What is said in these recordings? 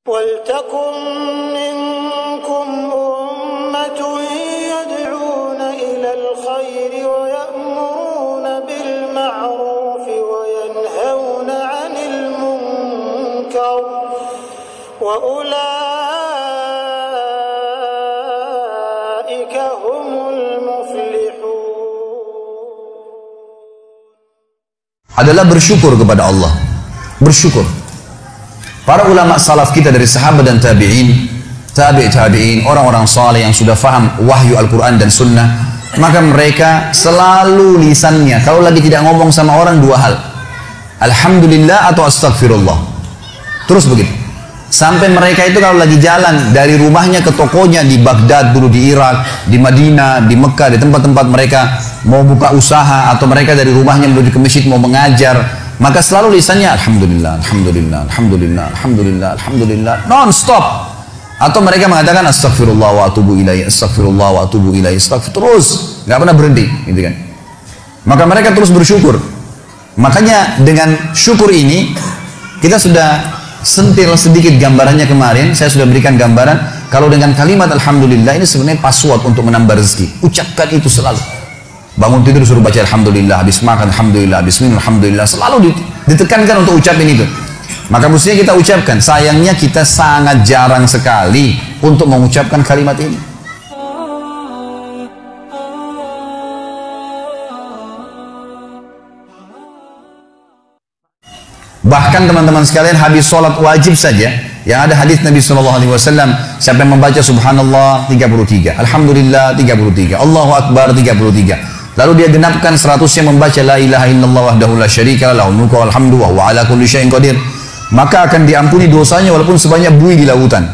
وَلْتَكُنْ مِنْكُمْ أُمَّةٌ يَدْعُونَ إِلَى الْخَيْرِ وَيَأْمُرُونَ بِالْمَعْرُوفِ وَيَنْهَوْنَ عَنِ الْمُنْكَرِ وَأُولَئِكَ هُمُ الْمُفْلِحُونَ. Adalah bersyukur kepada Allah. Bersyukur. Para ulama salaf kita dari sahabat dan tabi'in, tabi'in, orang-orang saleh yang sudah faham wahyu Al-Quran dan Sunnah, maka mereka selalu lisannya, kalau lagi tidak ngomong sama orang, dua hal. Alhamdulillah atau astagfirullah. Terus begitu. Sampai mereka itu kalau lagi jalan dari rumahnya ke tokonya di Baghdad dulu, di Irak, di Madinah, di Mekah, di tempat-tempat mereka mau buka usaha, atau mereka dari rumahnya menuju ke masjid mau mengajar, maka selalu lisannya alhamdulillah, alhamdulillah, alhamdulillah, alhamdulillah, alhamdulillah, non-stop. Atau mereka mengatakan astagfirullah wa atubu ilaih, astagfirullah wa atubu ilaih, terus, nggak pernah berhenti, gitu kan. Maka mereka terus bersyukur. Makanya dengan syukur ini kita sudah sentil sedikit gambarannya kemarin. Saya sudah berikan gambaran kalau dengan kalimat alhamdulillah ini sebenarnya password untuk menambah rezeki. Ucapkan itu selalu. Bangun tidur suruh baca alhamdulillah, habis makan alhamdulillah, habis minum alhamdulillah, selalu ditekankan untuk ucapin itu. Maka mestinya kita ucapkan. Sayangnya kita sangat jarang sekali untuk mengucapkan kalimat ini. Bahkan teman-teman sekalian, habis sholat wajib saja, yang ada hadis Nabi SAW, siapa yang membaca subhanallah 33, alhamdulillah 33, Allahu Akbar 33, lalu dia genapkan 100-nya membaca la ilaha illallah wahdahu la syarika lah, lahul mulku wal hamdu wa huwa ala kulli syai'in qadir, maka akan diampuni dosanya walaupun sebanyak buih di lautan.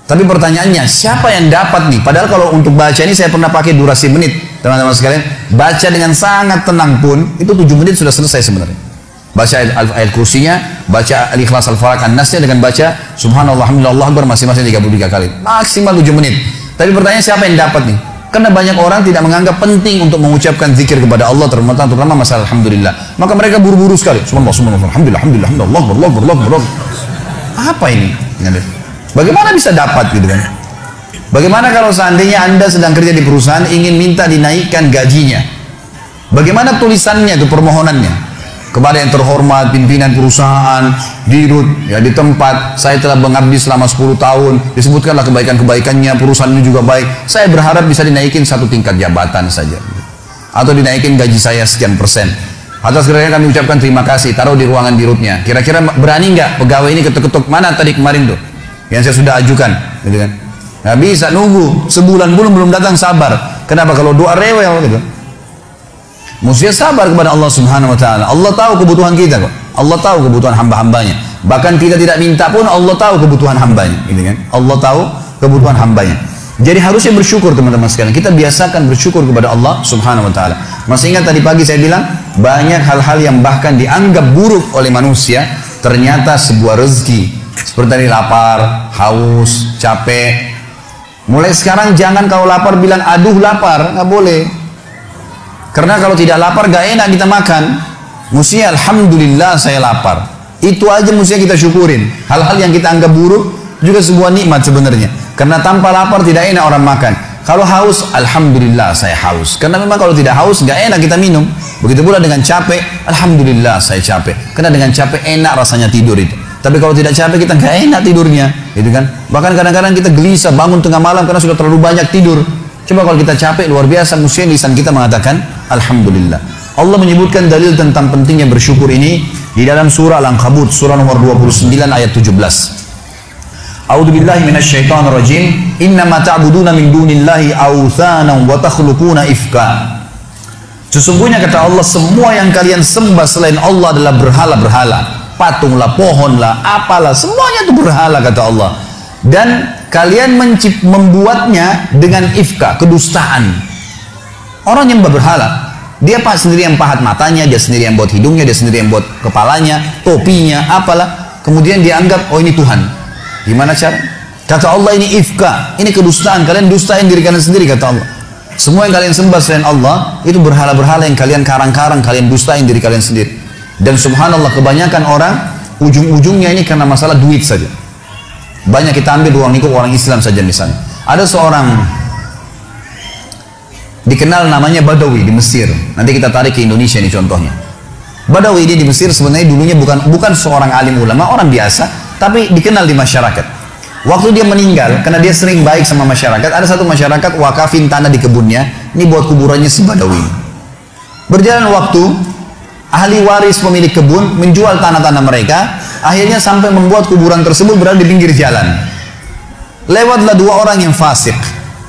Tapi pertanyaannya, siapa yang dapat nih? Padahal kalau untuk baca ini saya pernah pakai durasi menit, teman-teman sekalian. Baca dengan sangat tenang pun itu 7 menit sudah selesai sebenarnya. Baca ayat kursinya, baca al-ikhlas al-falaq an-nasnya, dengan baca subhanallah alhamdulillah Allahu akbar masing-masing 33 kali, maksimal 7 menit. Tapi pertanyaan, siapa yang dapat nih? Karena banyak orang tidak menganggap penting untuk mengucapkan zikir kepada Allah, terutama masalah alhamdulillah. Maka mereka buru-buru sekali. Subhanallah, alhamdulillah, alhamdulillah, Allah. Apa ini? Bagaimana bisa dapat gitu kan? Bagaimana kalau seandainya Anda sedang kerja di perusahaan ingin minta dinaikkan gajinya? Bagaimana tulisannya itu, permohonannya? Kepada yang terhormat pimpinan perusahaan, dirut ya, di tempat saya telah mengabdi selama 10 tahun, disebutkanlah kebaikan-kebaikannya, perusahaan ini juga baik, saya berharap bisa dinaikin 1 tingkat jabatan saja, atau dinaikin gaji saya sekian persen. Atas kerana kami ucapkan terima kasih, taruh di ruangan dirutnya. Kira-kira berani nggak pegawai ini ketuk-ketuk, mana tadi kemarin tuh yang saya sudah ajukan, gitu kan? Nggak bisa nunggu sebulan belum datang, sabar. Kenapa? Kalau doa rewel gitu. Mesti sabar kepada Allah Subhanahu wa taala. Allah tahu kebutuhan kita kok. Allah tahu kebutuhan hamba-hambanya. Bahkan kita tidak minta pun Allah tahu kebutuhan hambanya, gitu kan? Allah tahu kebutuhan hambanya. Jadi harusnya bersyukur teman-teman sekalian. Kita biasakan bersyukur kepada Allah Subhanahu wa taala. Masih ingat tadi pagi saya bilang, banyak hal-hal yang bahkan dianggap buruk oleh manusia ternyata sebuah rezeki. Seperti tadi lapar, haus, capek. Mulai sekarang jangan kalau lapar bilang aduh lapar, nggak boleh. Karena kalau tidak lapar gak enak kita makan. Mestinya alhamdulillah saya lapar. Itu aja mestinya kita syukurin. Hal-hal yang kita anggap buruk juga sebuah nikmat sebenarnya. Karena tanpa lapar tidak enak orang makan. Kalau haus, alhamdulillah saya haus. Karena memang kalau tidak haus gak enak kita minum. Begitu pula dengan capek, alhamdulillah saya capek. Karena dengan capek enak rasanya tidur itu. Tapi kalau tidak capek kita gak enak tidurnya, gitu kan? Bahkan kadang-kadang kita gelisah bangun tengah malam karena sudah terlalu banyak tidur. Coba kalau kita capek luar biasa, mestinya lisan kita mengatakan alhamdulillah. Allah menyebutkan dalil tentang pentingnya bersyukur ini di dalam surah Al-Ankabut, surah nomor 29 ayat 17. A'udzubillahi minasyaitonirrajim. Innama ta'buduna min dunillahi awthanan wa takhluquna ifka. Sesungguhnya kata Allah, semua yang kalian sembah selain Allah adalah berhala-berhala. Patunglah, pohonlah, apalah, semuanya itu berhala kata Allah. Dan kalian membuatnya dengan ifka, kedustaan. Orang yang berhala, dia sendiri yang pahat matanya, dia sendiri yang buat hidungnya, dia sendiri yang buat kepalanya, topinya, apalah. Kemudian dia anggap, oh ini Tuhan. Gimana cara? Kata Allah, ini ifka, ini kedustaan. Kalian dustain diri kalian sendiri kata Allah. Semua yang kalian sembah selain Allah itu berhala-berhala yang kalian karang-karang, kalian dustain diri kalian sendiri. Dan subhanallah, kebanyakan orang ujung-ujungnya ini karena masalah duit saja. Banyak kita ambil ruang lingkup orang Islam saja misalnya. Ada seorang dikenal namanya Badawi di Mesir. Nanti kita tarik ke Indonesia ini contohnya. Badawi ini di Mesir sebenarnya dulunya bukan seorang alim ulama, orang biasa, tapi dikenal di masyarakat. Waktu dia meninggal, karena dia sering baik sama masyarakat, ada satu masyarakat wakafin tanah di kebunnya, ini buat kuburannya si Badawi. Berjalan waktu, ahli waris pemilik kebun menjual tanah-tanah mereka, akhirnya sampai membuat kuburan tersebut berada di pinggir jalan. Lewatlah dua orang yang fasik.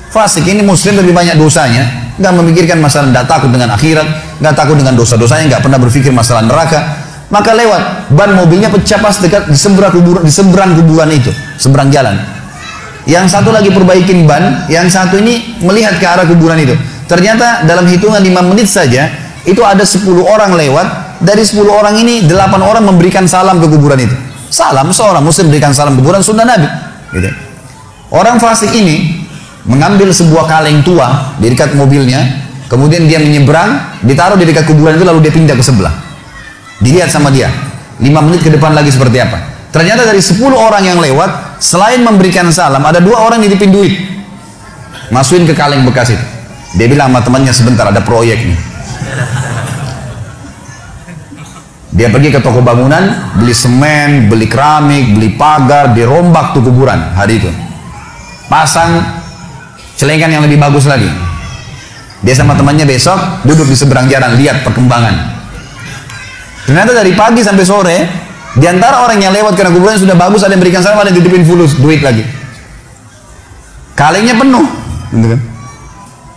Fasik ini muslim lebih banyak dosanya, nggak memikirkan masalah, nggak takut dengan akhirat, nggak takut dengan dosa-dosanya, nggak pernah berpikir masalah neraka. Maka lewat, ban mobilnya pecah pas dekat di seberang kuburan itu, seberang jalan. Yang satu lagi perbaikin ban, yang satu ini melihat ke arah kuburan itu. Ternyata dalam hitungan 5 menit saja, itu ada 10 orang lewat. Dari 10 orang ini 8 orang memberikan salam ke kuburan itu. Salam, seorang muslim berikan salam ke kuburan sunnah Nabi. Gitu. Orang fasik ini mengambil sebuah kaleng tua di dekat mobilnya, kemudian dia menyeberang, ditaruh di dekat kuburan itu, lalu dia pindah ke sebelah. Dilihat sama dia 5 menit ke depan lagi seperti apa. Ternyata dari 10 orang yang lewat, selain memberikan salam, ada 2 orang nitipin duit, masukin ke kaleng bekas itu. Dia bilang sama temannya, sebentar ada proyek nih. Dia pergi ke toko bangunan, beli semen, beli keramik, beli pagar, dirombak tuh kuburan hari itu, pasang celengan yang lebih bagus lagi. Dia sama temannya besok duduk di seberang jalan, lihat perkembangan. Ternyata dari pagi sampai sore, di antara orang yang lewat karena kuburan sudah bagus, ada yang berikan salam, ada yang titipin fulus duit lagi. Kalengnya penuh, gitu kan?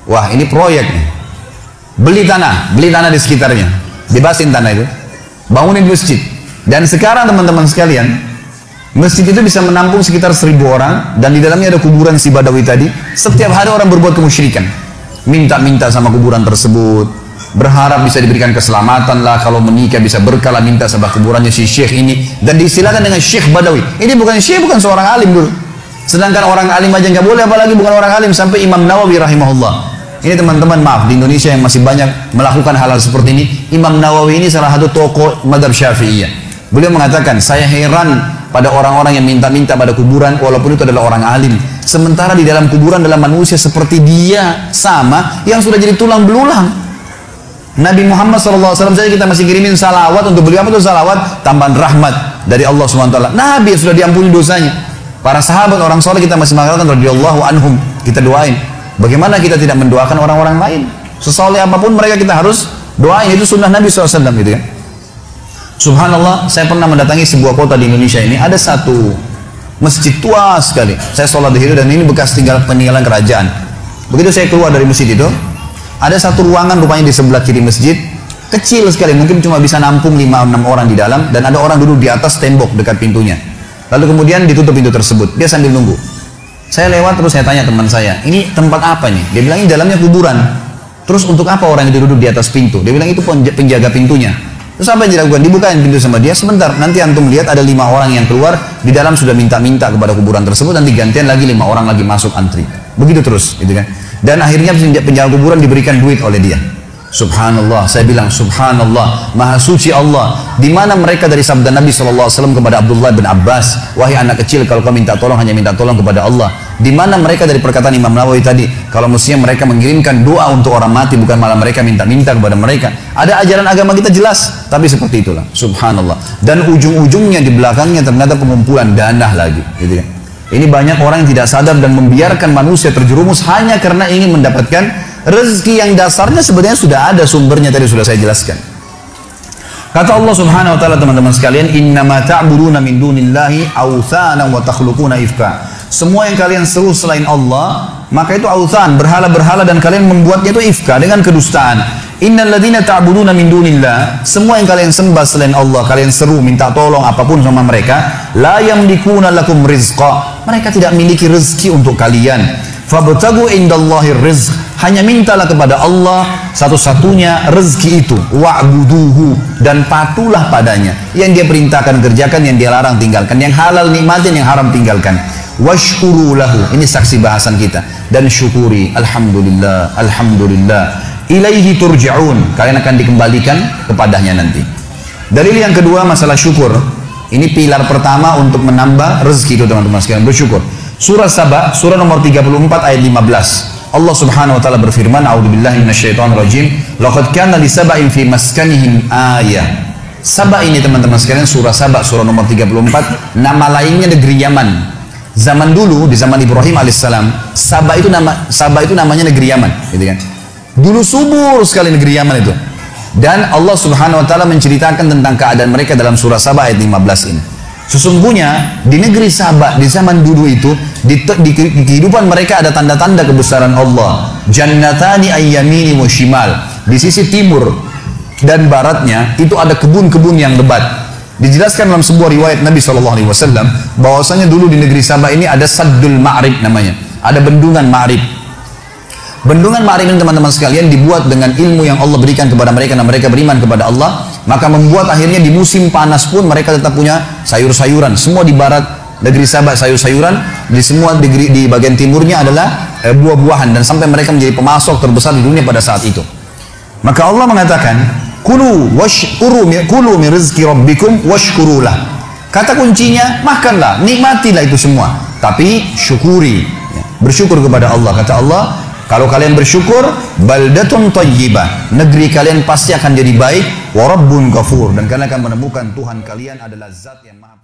Wah, ini proyek nih. Beli tanah di sekitarnya, bebasin tanah itu, bangunin masjid. Dan sekarang teman-teman sekalian, masjid itu bisa menampung sekitar 1000 orang, dan di dalamnya ada kuburan si Badawi tadi. Setiap hari orang berbuat kemusyrikan, minta-minta sama kuburan tersebut, berharap bisa diberikan keselamatan lah, kalau menikah bisa berkah lah, minta sama kuburannya si syekh ini, dan disilakan dengan Syekh Badawi. Ini bukan syekh, bukan seorang alim dulu. Sedangkan orang alim aja nggak boleh, apalagi bukan orang alim. Sampai Imam Nawawi rahimahullah. Ini teman-teman, maaf, di Indonesia yang masih banyak melakukan hal-hal seperti ini. Imam Nawawi ini salah satu tokoh madhab Syafi'iyah. Beliau mengatakan, saya heran pada orang-orang yang minta-minta pada kuburan, walaupun itu adalah orang alim. Sementara di dalam kuburan dalam manusia seperti dia sama, yang sudah jadi tulang belulang. Nabi Muhammad SAW saja kita masih kirimin salawat untuk beliau. Apa itu salawat? Tambahan rahmat dari Allah SWT. Nabi sudah diampuni dosanya. Para sahabat orang soleh kita masih mengatakan radhiyallahu anhum, kita doain. Bagaimana kita tidak mendoakan orang-orang lain? Sesoleh apapun mereka kita harus doain. Itu sunnah Nabi SAW gitu kan. Subhanallah, saya pernah mendatangi sebuah kota di Indonesia ini. Ada satu masjid tua sekali. Saya sholat di situ dan ini bekas peninggalan kerajaan. Begitu saya keluar dari masjid itu, ada satu ruangan rupanya di sebelah kiri masjid. Kecil sekali, mungkin cuma bisa nampung 5-6 orang di dalam. Dan ada orang duduk di atas tembok dekat pintunya. Lalu kemudian ditutup pintu tersebut. Dia sambil nunggu. Saya lewat terus saya tanya teman saya, ini tempat apa nih? Dia bilang ini dalamnya kuburan. Terus untuk apa orang itu duduk di atas pintu? Dia bilang itu penjaga pintunya. Terus apa yang dilakukan? Dibukain pintu sama dia. Sebentar, nanti antum lihat ada 5 orang yang keluar. Di dalam sudah minta-minta kepada kuburan tersebut. Nanti gantian lagi 5 orang lagi masuk antri. Begitu terus, gitu kan? Dan akhirnya penjaga kuburan diberikan duit oleh dia. Subhanallah, saya bilang subhanallah, maha suci Allah. Di mana mereka dari sabda Nabi SAW kepada Abdullah bin Abbas, wahai anak kecil, kalau kau minta tolong hanya minta tolong kepada Allah. Di mana mereka dari perkataan Imam Nawawi tadi, kalau mestinya mereka mengirimkan doa untuk orang mati, bukan malah mereka minta-minta kepada mereka. Ada ajaran agama kita jelas, tapi seperti itulah. Subhanallah. Dan ujung-ujungnya di belakangnya ternyata pengumpulan dana lagi, gitu kan? Ini banyak orang yang tidak sadar dan membiarkan manusia terjerumus hanya karena ingin mendapatkan rezeki yang dasarnya sebenarnya sudah ada sumbernya, tadi sudah saya jelaskan. Kata Allah Subhanahu wa taala, teman-teman sekalian, innama ta'buduna min dunillahi awthanan wa takhluquna ifka. Semua yang kalian seru selain Allah, maka itu authan, berhala-berhala, dan kalian membuatnya itu ifka dengan kedustaan. Innal ladzina ta'buduna min dunillah, semua yang kalian sembah selain Allah, kalian seru minta tolong apapun sama mereka, la yamlikuna lakum rizqa. Mereka tidak memiliki rezeki untuk kalian. Fabtagu indallahi rizq, hanya mintalah kepada Allah satu-satunya rezeki itu. Wa'buduhu, dan patuhlah padanya. Yang dia perintahkan kerjakan, yang dia larang tinggalkan, yang halal nikmatin, yang haram tinggalkan. Washkuru lahu, ini saksi bahasan kita, dan syukuri. Alhamdulillah, alhamdulillah. Ilaihi turja'un, kalian akan dikembalikan kepadanya nanti. Dalil yang kedua masalah syukur. Ini pilar pertama untuk menambah rezeki itu teman-teman sekalian, bersyukur. Surah Saba, surah nomor 34 ayat 15. Allah Subhanahu wa taala berfirman, "A'udzubillahi minasyaitonirrajim. Laqad kana li sab'in fi maskanihim ayah." Saba ini teman-teman sekalian, surah Saba, surah nomor 34, nama lainnya negeri Yaman. Zaman dulu, di zaman Ibrahim alaihissalam, Saba itu namanya negeri Yaman, gitu kan. Dulu subur sekali negeri Yaman itu. Dan Allah Subhanahu wa taala menceritakan tentang keadaan mereka dalam surah Saba ayat 15 ini. Sesungguhnya di negeri Saba di zaman dulu itu di kehidupan mereka ada tanda-tanda kebesaran Allah. Jannatani ayyamini wa shimal. Di sisi timur dan baratnya itu ada kebun-kebun yang lebat. Dijelaskan dalam sebuah riwayat Nabi SAW bahwasanya dulu di negeri Saba ini ada Saddul Ma'rib namanya. Ada bendungan Ma'rib. Bendungan Ma'rib ini teman-teman sekalian dibuat dengan ilmu yang Allah berikan kepada mereka dan mereka beriman kepada Allah, maka membuat akhirnya di musim panas pun mereka tetap punya sayur-sayuran. Semua di barat negeri Sabah sayur-sayuran, di semua di bagian timurnya adalah buah-buahan, dan sampai mereka menjadi pemasok terbesar di dunia pada saat itu. Maka Allah mengatakan, kulu min rizki rabbikum washkurulah. Kata kuncinya, makanlah, nikmatilah itu semua, tapi syukuri, bersyukur kepada Allah. Kata Allah, kalau kalian bersyukur, baldatun thayyibah, negeri kalian pasti akan jadi baik, wa rabbun ghafur, dan kalian akan menemukan Tuhan kalian adalah zat yang maha